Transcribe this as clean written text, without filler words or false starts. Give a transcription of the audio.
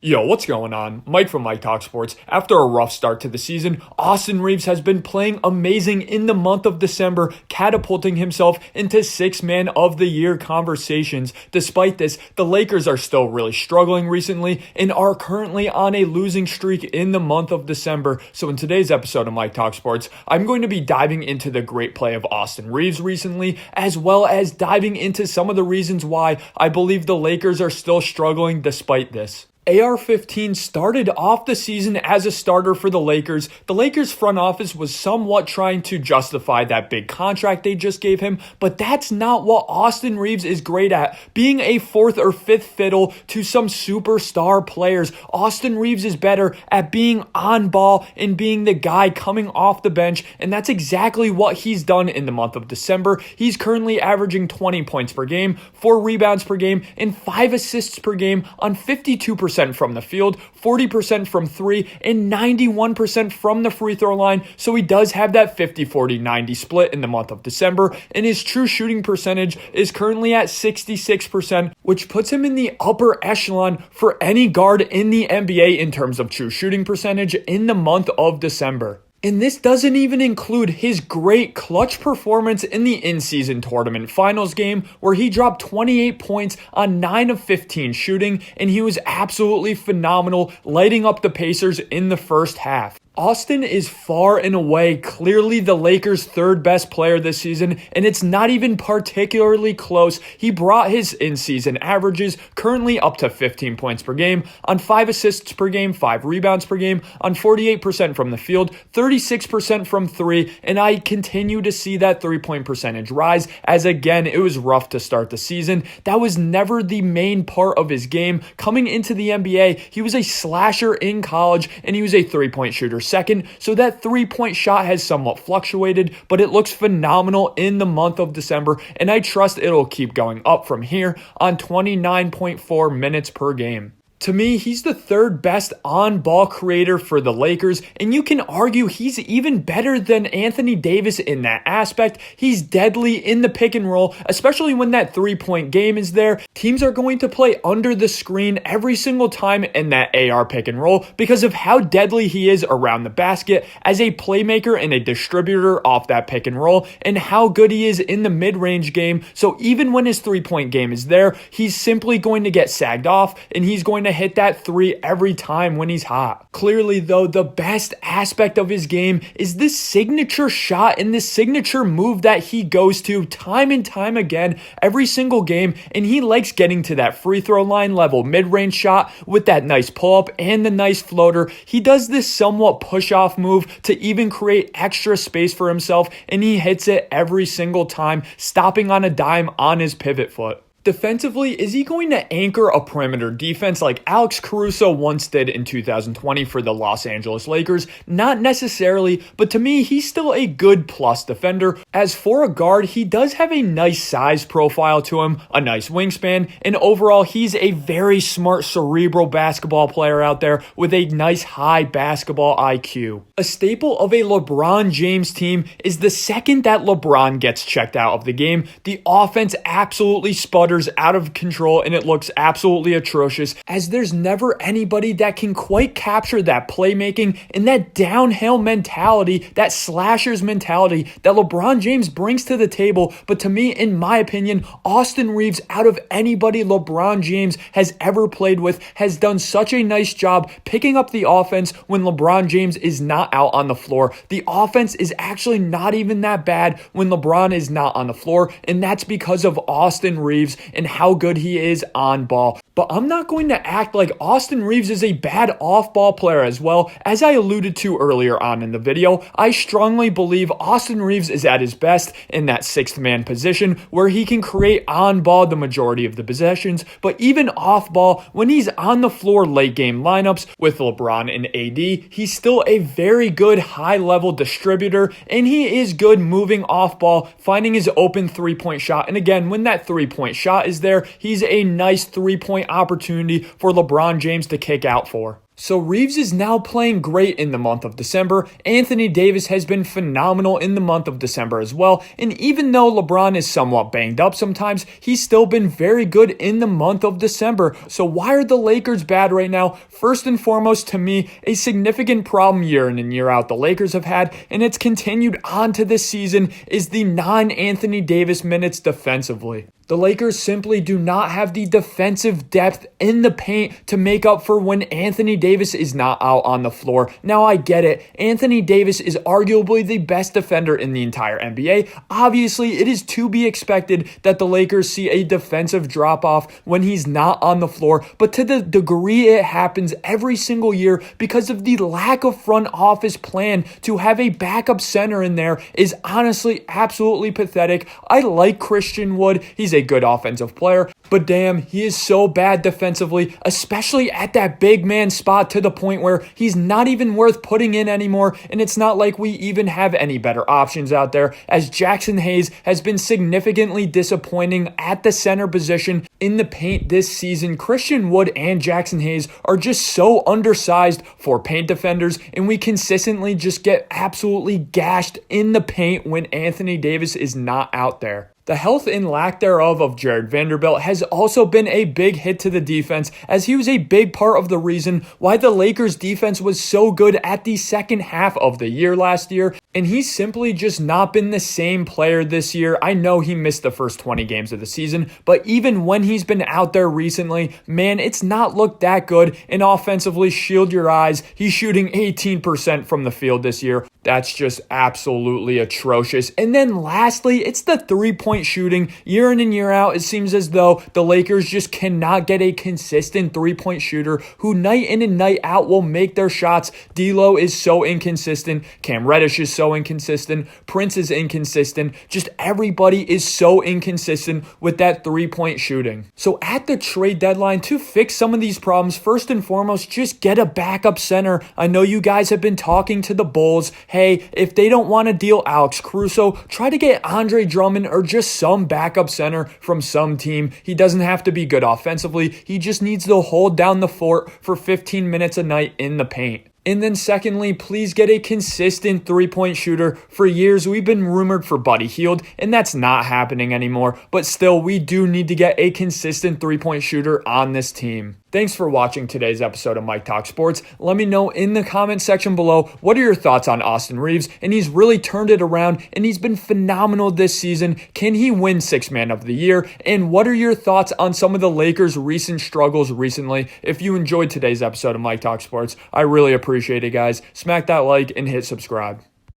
Yo, what's going on? Mike from Mike Talk Sports. After a rough start to the season, Austin Reaves has been playing amazing in the month of December, catapulting himself into Sixth Man of the Year conversations. Despite this, the Lakers are still really struggling recently and are currently on a losing streak in the month of December. So in today's episode of Mike Talk Sports, I'm going to be diving into the great play of Austin Reaves recently, as well as diving into some of the reasons why I believe the Lakers are still struggling despite this. AR-15 started off the season as a starter for the Lakers. The Lakers front office was somewhat trying to justify that big contract they just gave him, but that's not what Austin Reaves is great at, being a fourth or fifth fiddle to some superstar players. Austin Reaves is better at being on ball and being the guy coming off the bench, and that's exactly what he's done in the month of December. He's currently averaging 20 points per game, 4 rebounds per game, and 5 assists per game on 52% from the field, 40% from three, and 91% from the free throw line. So he does have that 50-40-90 split in the month of December, and his true shooting percentage is currently at 66%, which puts him in the upper echelon for any guard in the NBA in terms of true shooting percentage in the month of December. And this doesn't even include his great clutch performance in the in-season tournament finals game, where he dropped 28 points on 9 of 15 shooting, and he was absolutely phenomenal, lighting up the Pacers in the first half. Austin is far and away clearly the Lakers' third best player this season, and it's not even particularly close. He brought his in-season averages currently up to 15 points per game, on 5 assists per game, 5 rebounds per game, on 48% from the field, 36% from three, and I continue to see that three-point percentage rise, as again, it was rough to start the season. That was never the main part of his game. Coming into the NBA, he was a slasher in college, and he was a three-point shooter second, so that three-point shot has somewhat fluctuated, but it looks phenomenal in the month of December, and I trust it'll keep going up from here on 29.4 minutes per game. To me, he's the third best on-ball creator for the Lakers, and you can argue he's even better than Anthony Davis in that aspect. He's deadly in the pick and roll, especially when that three-point game is there. Teams are going to play under the screen every single time in that AR pick and roll because of how deadly he is around the basket as a playmaker and a distributor off that pick and roll, and how good he is in the mid-range game. So even when his three-point game is there, he's simply going to get sagged off, and he's going to hit that three every time when he's hot. Clearly, though, the best aspect of his game is this signature shot and this signature move that he goes to time and time again every single game, and he likes getting to that free throw line level mid-range shot with that nice pull-up and the nice floater. He does this somewhat push-off move to even create extra space for himself, and he hits it every single time, stopping on a dime on his pivot foot. Defensively, is he going to anchor a perimeter defense like Alex Caruso once did in 2020 for the Los Angeles Lakers? Not necessarily, but to me, he's still a good plus defender. As for a guard, he does have a nice size profile to him, a nice wingspan, and overall, he's a very smart cerebral basketball player out there with a nice high basketball IQ. A staple of a LeBron James team is the second that LeBron gets checked out of the game, the offense absolutely sputters out of control, and it looks absolutely atrocious, as there's never anybody that can quite capture that playmaking and that downhill mentality, that slashers mentality that LeBron James brings to the table. But to me, in my opinion, Austin Reaves, out of anybody LeBron James has ever played with, has done such a nice job picking up the offense when LeBron James is not out on the floor. The offense is actually not even that bad when LeBron is not on the floor, and that's because of Austin Reaves and how good he is on ball. But I'm not going to act like Austin Reaves is a bad off-ball player as well. As I alluded to earlier on in the video, I strongly believe Austin Reaves is at his best in that sixth man position where he can create on ball the majority of the possessions, but even off ball, when he's on the floor late game lineups with LeBron and AD, he's still a very good high level distributor, and he is good moving off ball, finding his open three-point shot. And again, when that three-point shot is there, he's a nice three-point opportunity for LeBron James to kick out for. So Reaves is now playing great in the month of December. Anthony Davis has been phenomenal in the month of December as well. And even though LeBron is somewhat banged up sometimes, he's still been very good in the month of December. So why are the Lakers bad right now? First and foremost, to me, a significant problem year in and year out the Lakers have had, and it's continued on to this season, is the non-Anthony Davis minutes defensively. The Lakers simply do not have the defensive depth in the paint to make up for when Anthony Davis is not out on the floor. Now, I get it. Anthony Davis is arguably the best defender in the entire NBA. Obviously, it is to be expected that the Lakers see a defensive drop-off when he's not on the floor, but to the degree it happens every single year because of the lack of front office plan to have a backup center in there is honestly absolutely pathetic. I like Christian Wood. He's a good offensive player, but damn, he is so bad defensively, especially at that big man spot to the point where he's not even worth putting in anymore, and it's not like we even have any better options out there, as Jackson Hayes has been significantly disappointing at the center position in the paint this season. Christian Wood and Jackson Hayes are just so undersized for paint defenders, and we consistently just get absolutely gashed in the paint when Anthony Davis is not out there. The health and lack thereof of Jared Vanderbilt has also been a big hit to the defense, as he was a big part of the reason why the Lakers defense was so good at the second half of the year last year, and he's simply just not been the same player this year. I know he missed the first 20 games of the season, but even when he's been out there recently, man, it's not looked that good, and offensively, shield your eyes, he's shooting 18% from the field this year. That's just absolutely atrocious. And then lastly, it's the three-point shooting. Year in and year out, it seems as though the Lakers just cannot get a consistent three-point shooter who night in and night out will make their shots. D'Lo is so inconsistent. Cam Reddish is so inconsistent. Prince is inconsistent. Just everybody is so inconsistent with that three-point shooting. So at the trade deadline, to fix some of these problems, first and foremost, just get a backup center. I know you guys have been talking to the Bulls. Hey, if they don't want to deal Alex Caruso, try to get Andre Drummond or just some backup center from some team. He doesn't have to be good offensively. He just needs to hold down the fort for 15 minutes a night in the paint. And then secondly, please get a consistent three-point shooter. For years, we've been rumored for Buddy Hield, and that's not happening anymore. But still, we do need to get a consistent three-point shooter on this team. Thanks for watching today's episode of Mike Talk Sports. Let me know in the comment section below, what are your thoughts on Austin Reaves? And he's really turned it around, and he's been phenomenal this season. Can he win Sixth Man of the Year? And what are your thoughts on some of the Lakers' recent struggles recently? If you enjoyed today's episode of Mike Talk Sports, I really appreciate it, guys. Smack that like and hit subscribe.